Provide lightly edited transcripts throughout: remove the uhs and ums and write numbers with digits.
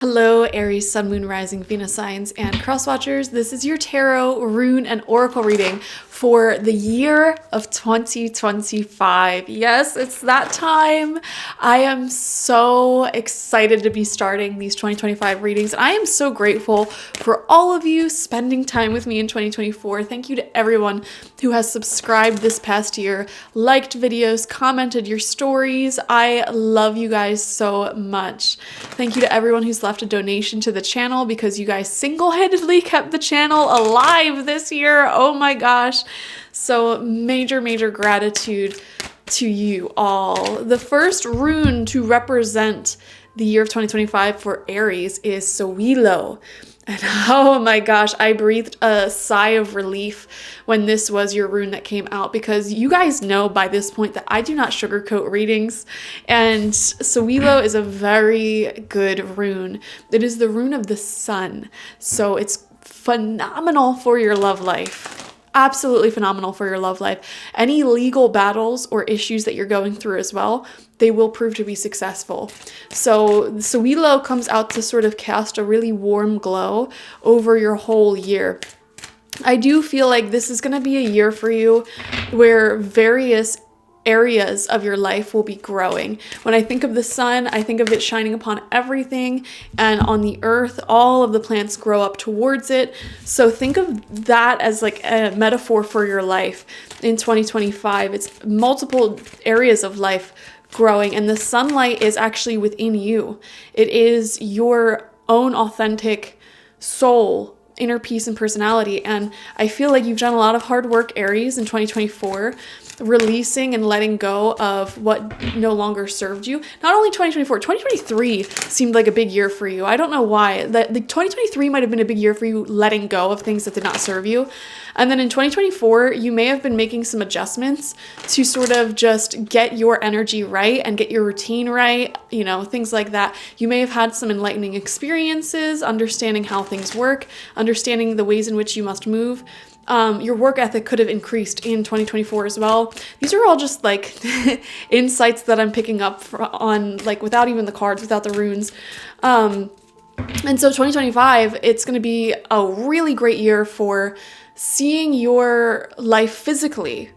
Hello, Aries, Sun, Moon, Rising, Venus signs, and cross watchers. This is your tarot, rune, and oracle reading for the year of 2025. Yes, it's that time. I am so excited to be starting these 2025 readings. I am so grateful for all of you spending time with me in 2024. Thank you to everyone who has subscribed this past year, liked videos, commented your stories. I love you guys so much. Thank you to everyone who's left a donation to the channel because you guys single-handedly kept the channel alive this year. Oh my gosh. So major gratitude to you all. The first rune to represent the year of 2025 for Aries is Sowilo. And oh my gosh, I breathed a sigh of relief when this was your rune that came out, because you guys know by this point that I do not sugarcoat readings, and Sowilo is a very good rune. It is the rune of the sun, so it's phenomenal for your love life. Absolutely phenomenal for your love life. Any legal battles or issues that you're going through as well, they will prove to be successful. So Sowilo comes out to sort of cast a really warm glow over your whole year. I do feel like this is going to be a year for you where various areas of your life will be growing. When I think of the sun, I think of it shining upon everything, and on the earth, all of the plants grow up towards it. So think of that as like a metaphor for your life in 2025. It's multiple areas of life growing, and the sunlight is actually within you. It is your own authentic soul, inner peace, and personality. And I feel like you've done a lot of hard work, Aries, in 2024, releasing and letting go of what no longer served you. Not only 2024, 2023 seemed like a big year for you. I don't know why. The 2023 might have been a big year for you letting go of things that did not serve you. And then in 2024, you may have been making some adjustments to sort of just get your energy right and get your routine right, you know, things like that. You may have had some enlightening experiences, understanding how things work, understanding the ways in which you must move. Your work ethic could have increased in 2024 as well. These are all just like insights that I'm picking up on, like, without even the cards, without the runes. And so 2025, it's going to be a really great year for seeing your life physically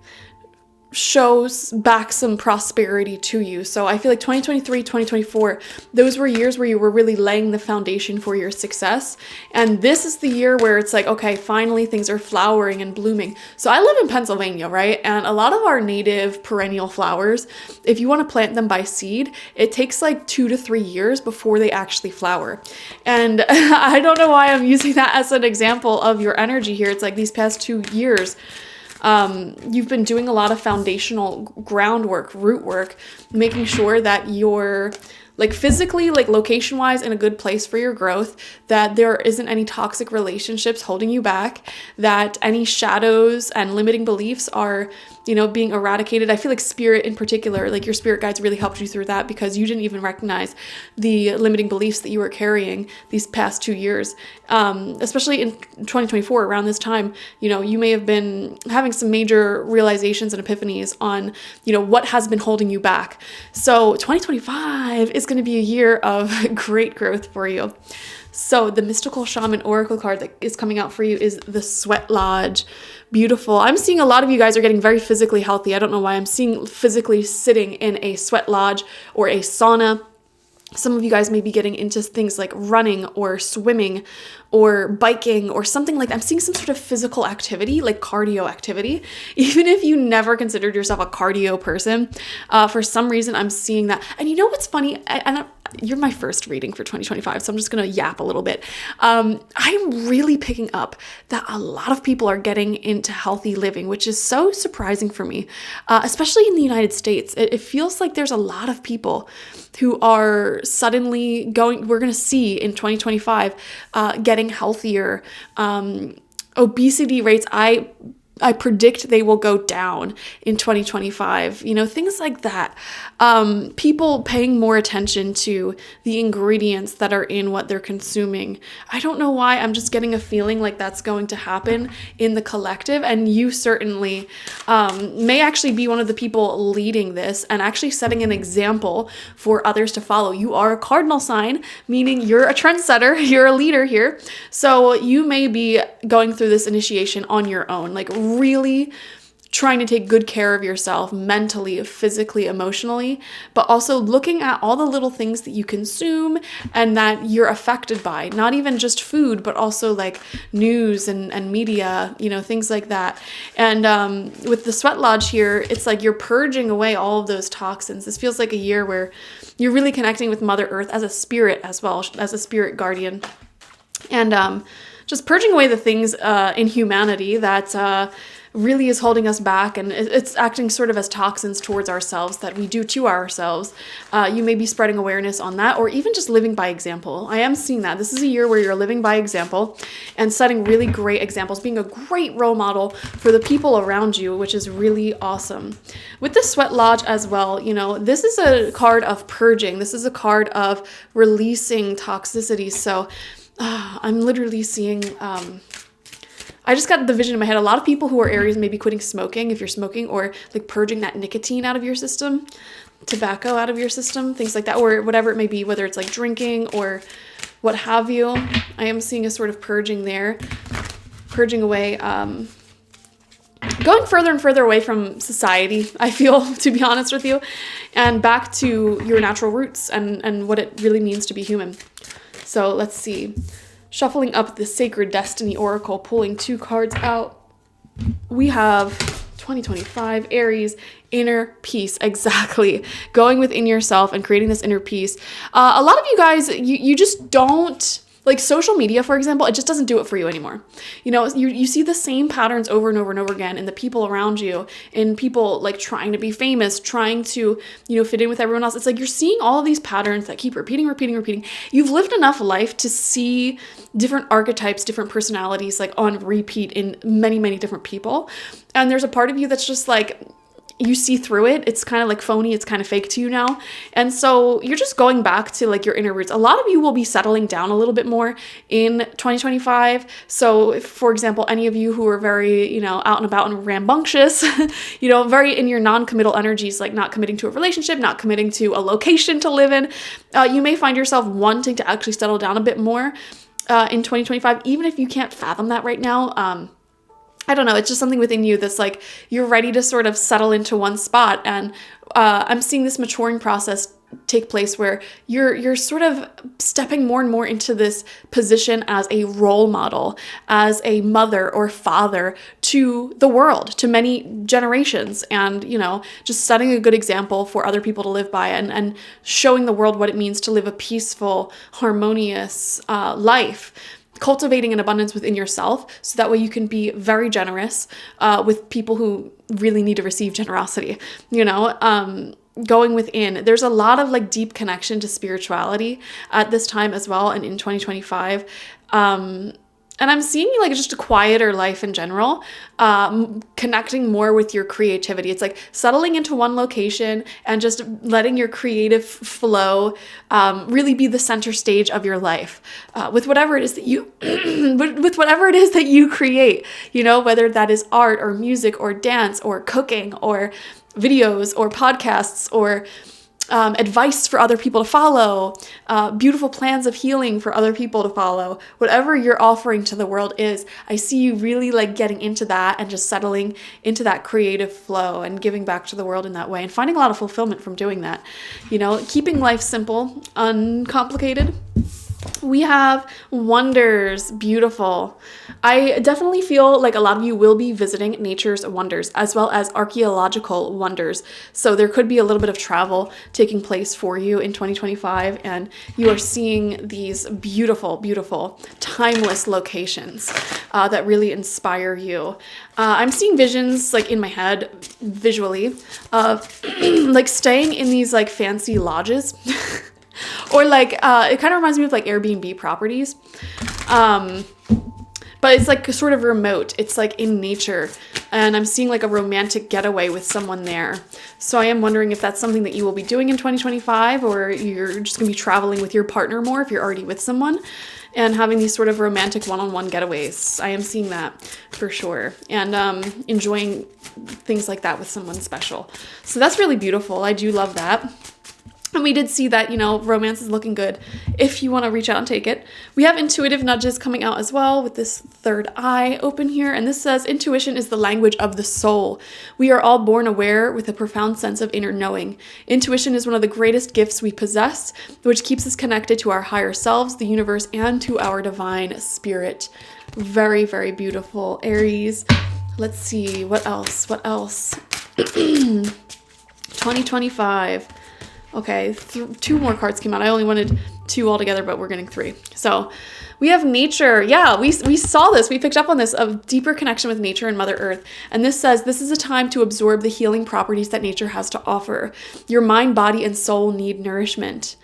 shows back some prosperity to you. So I feel like 2023, 2024, those were years where you were really laying the foundation for your success. And this is the year where it's like, okay, finally things are flowering and blooming. So I live in Pennsylvania, right? And a lot of our native perennial flowers, if you want to plant them by seed, it takes like 2 to 3 years before they actually flower. And I don't know why I'm using that as an example of your energy here. It's like these past 2 years, you've been doing a lot of foundational groundwork, root work, making sure that you're like physically, like location wise, in a good place for your growth, that there isn't any toxic relationships holding you back, that any shadows and limiting beliefs are, you know, being eradicated. I feel like spirit in particular, like your spirit guides really helped you through that, because you didn't even recognize the limiting beliefs that you were carrying these past 2 years. Especially in 2024, around this time, you know, you may have been having some major realizations and epiphanies on, you know, what has been holding you back. So 2025 is going to be a year of great growth for you. So the mystical shaman oracle card that is coming out for you is the Sweat Lodge. Beautiful. I'm seeing a lot of you guys are getting very physically healthy. I don't know why. I'm seeing physically sitting in a sweat lodge or a sauna. Some of you guys may be getting into things like running or swimming or biking or something like that. I'm seeing some sort of physical activity, like cardio activity. Even if you never considered yourself a cardio person, for some reason I'm seeing that. And you know what's funny? You're my first reading for 2025, so I'm just going to yap a little bit. I'm really picking up that a lot of people are getting into healthy living, which is so surprising for me, especially in the United States. It feels like there's a lot of people who are suddenly we're going to see in 2025, getting healthier. Obesity rates, I predict they will go down in 2025. Things like that. People paying more attention to the ingredients that are in what they're consuming. I don't know why. I'm just getting a feeling like that's going to happen in the collective. And you certainly may actually be one of the people leading this and actually setting an example for others to follow. You are a cardinal sign, meaning you're a trendsetter, you're a leader here. So you may be going through this initiation on your own, like really trying to take good care of yourself mentally, physically, emotionally, but also looking at all the little things that you consume and that you're affected by, not even just food, but also like news and media, things like that. And with the Sweat Lodge here, it's like you're purging away all of those toxins. This feels like a year where you're really connecting with Mother Earth as a spirit as well, as a spirit guardian. And just purging away the things in humanity that really is holding us back, and it's acting sort of as toxins towards ourselves that we do to ourselves. You may be spreading awareness on that, or even just living by example. I am seeing that. This is a year where you're living by example and setting really great examples, being a great role model for the people around you, which is really awesome. With the Sweat Lodge as well, this is a card of purging. This is a card of releasing toxicity. So I'm literally seeing... I just got the vision in my head. A lot of people who are Aries may be quitting smoking if you're smoking, or like purging that nicotine out of your system, tobacco out of your system, things like that, or whatever it may be, whether it's like drinking or what have you. I am seeing a sort of purging there, purging away, going further and further away from society, I feel, to be honest with you, and back to your natural roots and what it really means to be human. So let's see. Shuffling up the Sacred Destiny Oracle, pulling 2 cards out. We have 2025 Aries, inner peace. Exactly. Going within yourself and creating this inner peace. A lot of you guys, you just don't... Like social media, for example, it just doesn't do it for you anymore. You see the same patterns over and over and over again in the people around you, in people like trying to be famous, trying to, fit in with everyone else. It's like you're seeing all of these patterns that keep repeating. You've lived enough life to see different archetypes, different personalities like on repeat in many, many different people. And there's a part of you that's just like, you see through it. It's kind of like phony. It's kind of fake to you now. And so you're just going back to like your inner roots. A lot of you will be settling down a little bit more in 2025. So if, for example, any of you who are very, out and about and rambunctious, very in your non-committal energies, like not committing to a relationship, not committing to a location to live in, you may find yourself wanting to actually settle down a bit more in 2025, even if you can't fathom that right now. I don't know, it's just something within you that's like, you're ready to sort of settle into one spot. And I'm seeing this maturing process take place where you're sort of stepping more and more into this position as a role model, as a mother or father to the world, to many generations, and just setting a good example for other people to live by, and showing the world what it means to live a peaceful, harmonious life. Cultivating an abundance within yourself, so that way you can be very generous with people who really need to receive generosity. Going within. There's a lot of like deep connection to spirituality at this time as well, and in 2025. And I'm seeing like just a quieter life in general, connecting more with your creativity. It's like settling into one location and just letting your creative flow really be the center stage of your life with whatever it is that you with whatever it is that you create. Whether that is art or music or dance or cooking or videos or podcasts or advice for other people to follow, beautiful plans of healing for other people to follow. Whatever you're offering to the world is, I see you really like getting into that and just settling into that creative flow and giving back to the world in that way, and finding a lot of fulfillment from doing that. Keeping life simple, uncomplicated. We have wonders, beautiful. I definitely feel like a lot of you will be visiting nature's wonders as well as archaeological wonders. So there could be a little bit of travel taking place for you in 2025, and you are seeing these beautiful, beautiful, timeless locations that really inspire you. I'm seeing visions like in my head visually of like staying in these like fancy lodges. Or like, it kind of reminds me of like Airbnb properties. but it's like sort of remote. It's like in nature, and I'm seeing like a romantic getaway with someone there. So I am wondering if that's something that you will be doing in 2025, or you're just gonna be traveling with your partner more if you're already with someone, and having these sort of romantic one-on-one getaways. I am seeing that for sure, and enjoying things like that with someone special. So that's really beautiful. I do love that. And we did see that, romance is looking good if you want to reach out and take it. We have intuitive nudges coming out as well with this third eye open here. And this says, intuition is the language of the soul. We are all born aware with a profound sense of inner knowing. Intuition is one of the greatest gifts we possess, which keeps us connected to our higher selves, the universe, and to our divine spirit. Very, very beautiful, Aries. Let's see, what else? 2025. Okay, 2 more cards came out. I only wanted 2 altogether, but we're getting 3. So we have nature. Yeah, we saw this. We picked up on this, of deeper connection with nature and Mother Earth. And this says, this is a time to absorb the healing properties that nature has to offer. Your mind, body, and soul need nourishment,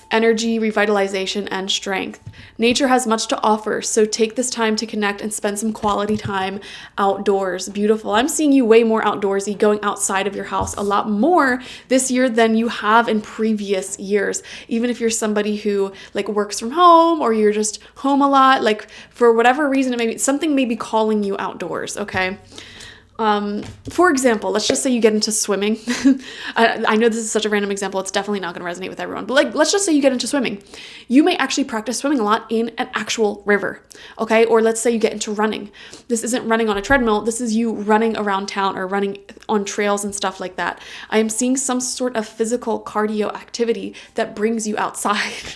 energy, revitalization, and strength. Nature has much to offer, so take this time to connect and spend some quality time outdoors. Beautiful. I'm seeing you way more outdoorsy, going outside of your house a lot more this year than you have in previous years. Even if you're somebody who like works from home, or you're just home a lot, like for whatever reason, something may be calling you outdoors, okay? For example, let's just say you get into swimming. I know this is such a random example. It's definitely not going to resonate with everyone, but like, let's just say you get into swimming. You may actually practice swimming a lot in an actual river. Okay. Or let's say you get into running. This isn't running on a treadmill. This is you running around town or running on trails and stuff like that. I am seeing some sort of physical cardio activity that brings you outside.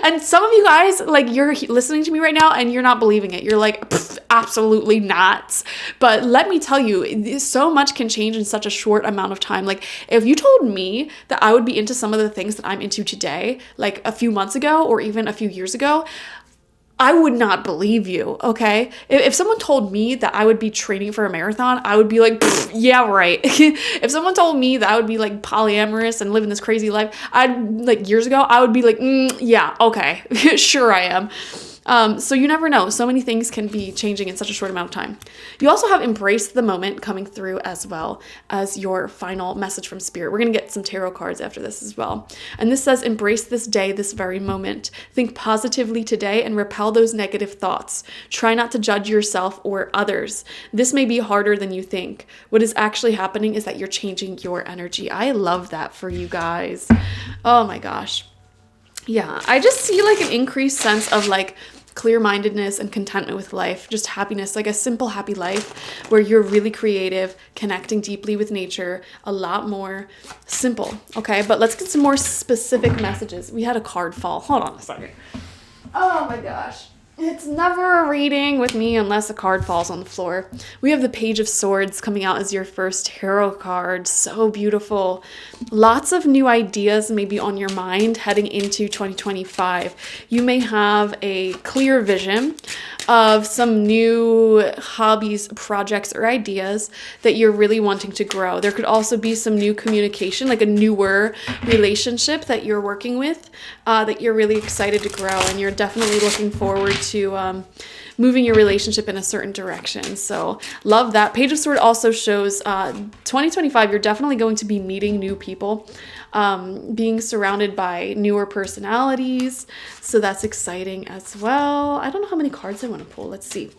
And some of you guys, like, you're listening to me right now and you're not believing it. You're like, absolutely not. But let me tell you, so much can change in such a short amount of time. Like, if you told me that I would be into some of the things that I'm into today, like a few months ago or even a few years ago, I would not believe you, okay? If someone told me that I would be training for a marathon, I would be like, yeah, right. If someone told me that I would be like polyamorous and living this crazy life, years ago, I would be like, yeah, okay, sure I am. So you never know. So many things can be changing in such a short amount of time. You also have embrace the moment coming through as well as your final message from spirit. We're going to get some tarot cards after this as well. And this says, embrace this day, this very moment. Think positively today and repel those negative thoughts. Try not to judge yourself or others. This may be harder than you think. What is actually happening is that you're changing your energy. I love that for you guys. Oh my gosh. Yeah, I just see like an increased sense of like clear-mindedness and contentment with life, just happiness, like a simple, happy life where you're really creative, connecting deeply with nature, a lot more simple. Okay, but let's get some more specific messages. We had a card fall. Hold on a second. Oh my gosh. It's never a reading with me unless a card falls on the floor. We have the Page of Swords coming out as your first tarot card. So beautiful. Lots of new ideas may be on your mind heading into 2025. You may have a clear vision of some new hobbies, projects, or ideas that you're really wanting to grow. There could also be some new communication, like a newer relationship that you're working with, that you're really excited to grow, and you're definitely looking forward to moving your relationship in a certain direction. So love that. Page of Sword also shows 2025, you're definitely going to be meeting new people, being surrounded by newer personalities. So that's exciting as well. I don't know how many cards I want to pull. Let's see.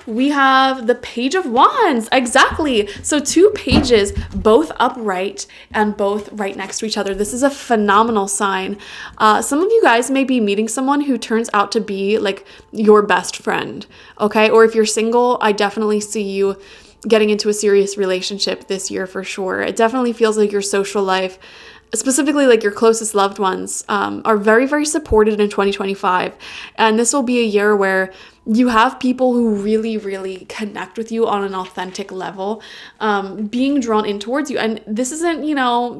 We have the Page of Wands. Exactly. So 2 pages, both upright and both right next to each other. This is a phenomenal sign. Some of you guys may be meeting someone who turns out to be like your best friend. Okay. Or if you're single, I definitely see you getting into a serious relationship this year for sure. It definitely feels like your social life, specifically like your closest loved ones, are very, very supported in 2025. And this will be a year where you have people who really, really connect with you on an authentic level, being drawn in towards you. And this isn't,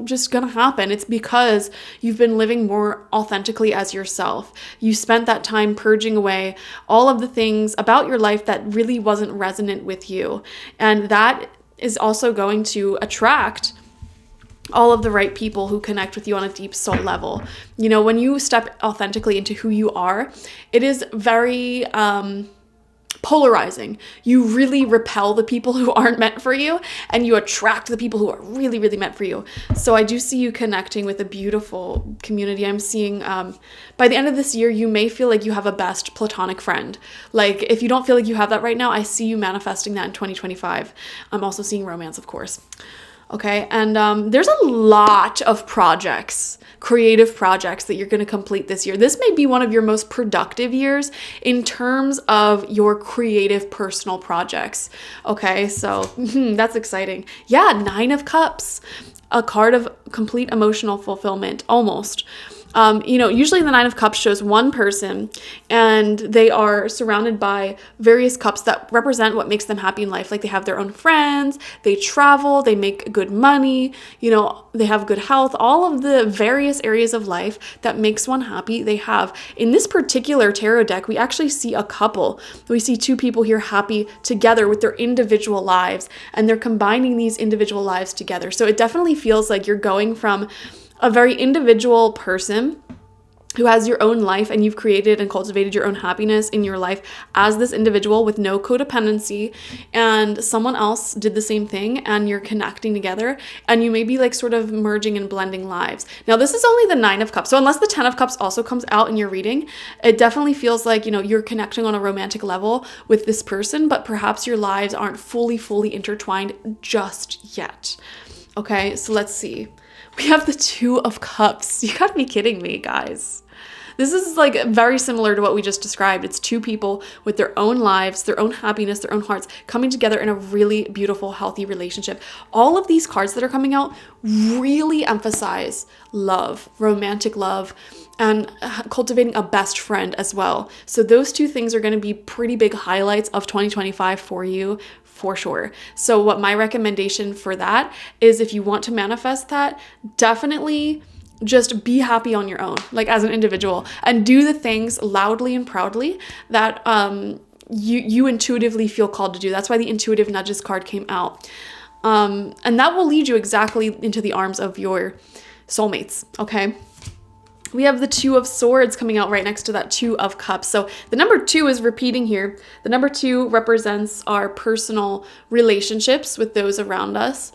just going to happen. It's because you've been living more authentically as yourself. You spent that time purging away all of the things about your life that really wasn't resonant with you. And that is also going to attract all of the right people who connect with you on a deep soul level. You know, when you step authentically into who you are, it is very polarizing. You really repel the people who aren't meant for you, and you attract the people who are really, really meant for you. So I do see you connecting with a beautiful community. I'm seeing by the end of this year, you may feel like you have a best platonic friend. Like if you don't feel like you have that right now, I see you manifesting that in 2025. I'm also seeing romance, of course. Okay, and there's a lot of projects, creative projects that you're going to complete this year. This may be one of your most productive years in terms of your creative personal projects. Okay, so that's exciting. Yeah, 9 of Cups, a card of complete emotional fulfillment, almost. You know, usually the 9 of Cups shows one person and they are surrounded by various cups that represent what makes them happy in life. Like they have their own friends, they travel, they make good money, you know, they have good health, all of the various areas of life that makes one happy, they have. In this particular tarot deck, we actually see a couple. We see 2 people here happy together with their individual lives, and they're combining these individual lives together. So it definitely feels like you're going from a very individual person who has your own life, and you've created and cultivated your own happiness in your life as this individual with no codependency, and someone else did the same thing, and you're connecting together, and you may be like sort of merging and blending lives. Now, this is only the 9 of Cups. So unless the 10 of Cups also comes out in your reading, it definitely feels like, you know, you're connecting on a romantic level with this person, but perhaps your lives aren't fully intertwined just yet. Okay, so let's see. We have the 2 of Cups. You gotta be kidding me, guys. This is like very similar to what we just described. It's 2 people with their own lives, their own happiness, their own hearts coming together in a really beautiful, healthy relationship. All of these cards that are coming out really emphasize love, romantic love, and cultivating a best friend as well. So those 2 things are going to be pretty big highlights of 2025 for you, for sure. So what my recommendation for that is, if you want to manifest that, definitely just be happy on your own, like as an individual, and do the things loudly and proudly that you intuitively feel called to do. That's why the intuitive nudges card came out. And that will lead you exactly into the arms of your soulmates, okay? We have the 2 of Swords coming out right next to that 2 of Cups. So the number 2 is repeating here. The number 2 represents our personal relationships with those around us.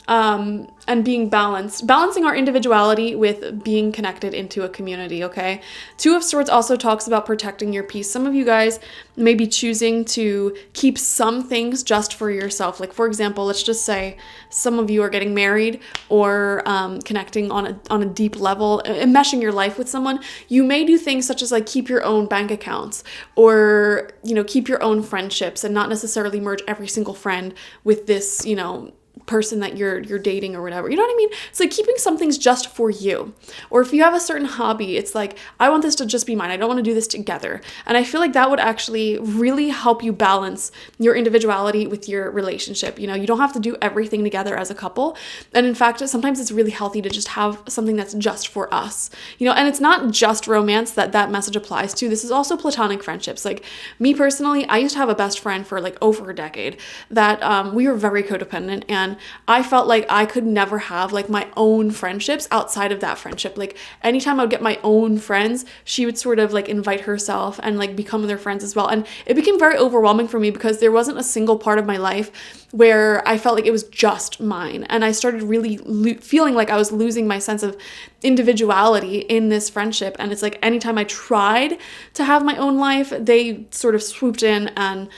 And being balancing our individuality with being connected into a community, okay? 2 of Swords also talks about protecting your peace. Some of you guys may be choosing to keep some things just for yourself. Like, for example, let's just say some of you are getting married or connecting on a deep level, enmeshing your life with someone. You may do things such as like keep your own bank accounts, or, you know, keep your own friendships and not necessarily merge every single friend with this, you know, person that you're dating or whatever. You know what I mean? It's like keeping some things just for you. Or if you have a certain hobby, it's like, I want this to just be mine. I don't want to do this together. And I feel like that would actually really help you balance your individuality with your relationship. You know, you don't have to do everything together as a couple. And in fact, sometimes it's really healthy to just have something that's just for us. You know, and it's not just romance that message applies to. This is also platonic friendships. Like me personally, I used to have a best friend for like over a decade that we were very codependent, and I felt like I could never have like my own friendships outside of that friendship. Like anytime I would get my own friends, she would sort of like invite herself and like become their friends as well. And it became very overwhelming for me because there wasn't a single part of my life where I felt like it was just mine. And I started really feeling like I was losing my sense of individuality in this friendship. And it's like anytime I tried to have my own life, they sort of swooped in and,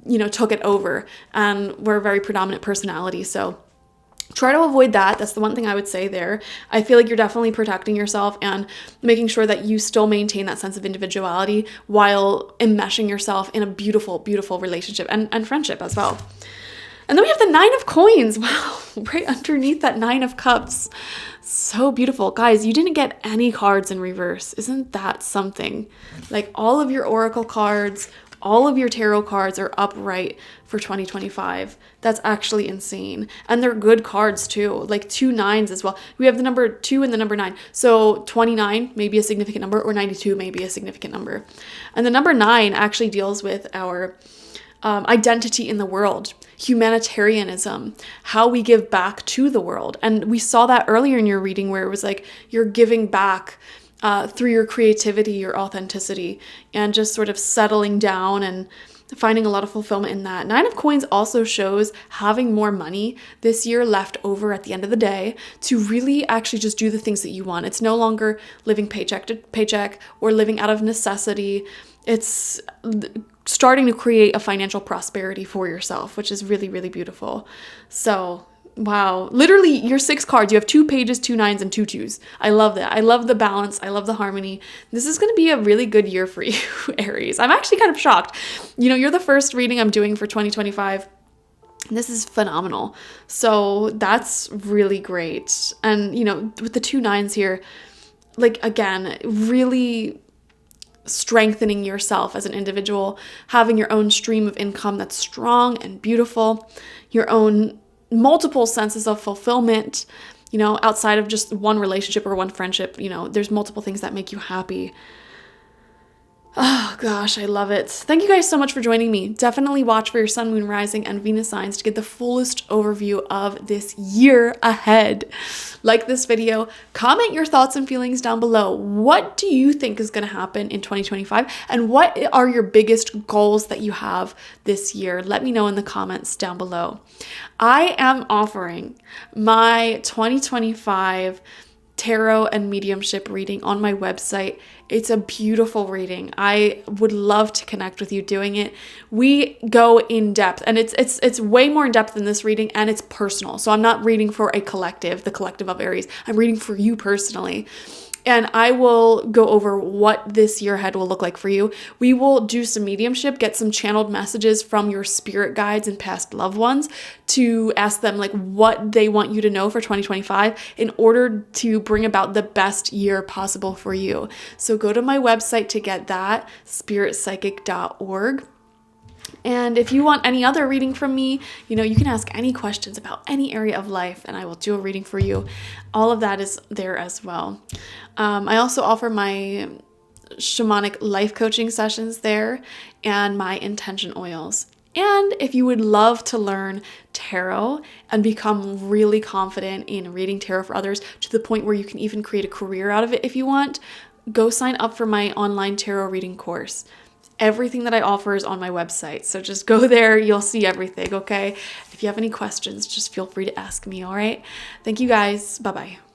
you know, took it over, and we're a very predominant personality. So try to avoid that. That's the one thing I would say there. I feel like you're definitely protecting yourself and making sure that you still maintain that sense of individuality while enmeshing yourself in a beautiful, beautiful relationship and friendship as well. And then we have the 9 of Coins. Wow, right underneath that 9 of Cups. So beautiful. Guys, you didn't get any cards in reverse. Isn't that something? Like all of your oracle cards, all of your tarot cards are upright for 2025. That's actually insane. And they're good cards too, like 2 9s as well. We have the number 2 and the number 9. So 29 may be a significant number, or 92 may be a significant number. And the number 9 actually deals with our identity in the world, humanitarianism, how we give back to the world. And we saw that earlier in your reading where it was like you're giving back through your creativity, your authenticity, and just sort of settling down and finding a lot of fulfillment in that. Nine of Coins also shows having more money this year left over at the end of the day to really actually just do the things that you want. It's no longer living paycheck to paycheck or living out of necessity. It's starting to create a financial prosperity for yourself, which is really, really beautiful. So wow, literally your 6 cards, you have 2 pages, 2 nines, and 2 twos. I love that. I love the balance. I love the harmony. This is going to be a really good year for you, Aries. I'm actually kind of shocked. You're the first reading I'm doing for 2025. This is phenomenal. So that's really great. And, with the 2 nines here, like, again, really strengthening yourself as an individual, having your own stream of income that's strong and beautiful, your own multiple senses of fulfillment, outside of just one relationship or one friendship. There's multiple things that make you happy. Oh gosh, I love it. Thank you guys so much for joining me. Definitely watch for your sun, moon, rising, and Venus signs to get the fullest overview of this year ahead. Like this video, comment your thoughts and feelings down below. What do you think is going to happen in 2025? And what are your biggest goals that you have this year? Let me know in the comments down below. I am offering my 2025 tarot and mediumship reading on my website. It's a beautiful reading. I would love to connect with you doing it. We go in depth, and it's way more in depth than this reading, and it's personal. So I'm not reading for a collective, the collective of Aries. I'm reading for you personally. And I will go over what this year ahead will look like for you. We will do some mediumship, get some channeled messages from your spirit guides and past loved ones to ask them like what they want you to know for 2025 in order to bring about the best year possible for you. So go to my website to get that, spiritpsychic.org. And if you want any other reading from me, you can ask any questions about any area of life and I will do a reading for you. All of that is there as well. I also offer my shamanic life coaching sessions there and my intention oils. And if you would love to learn tarot and become really confident in reading tarot for others to the point where you can even create a career out of it if you want, go sign up for my online tarot reading course. Everything that I offer is on my website. So just go there. You'll see everything, okay? If you have any questions, just feel free to ask me, all right? Thank you guys. Bye-bye.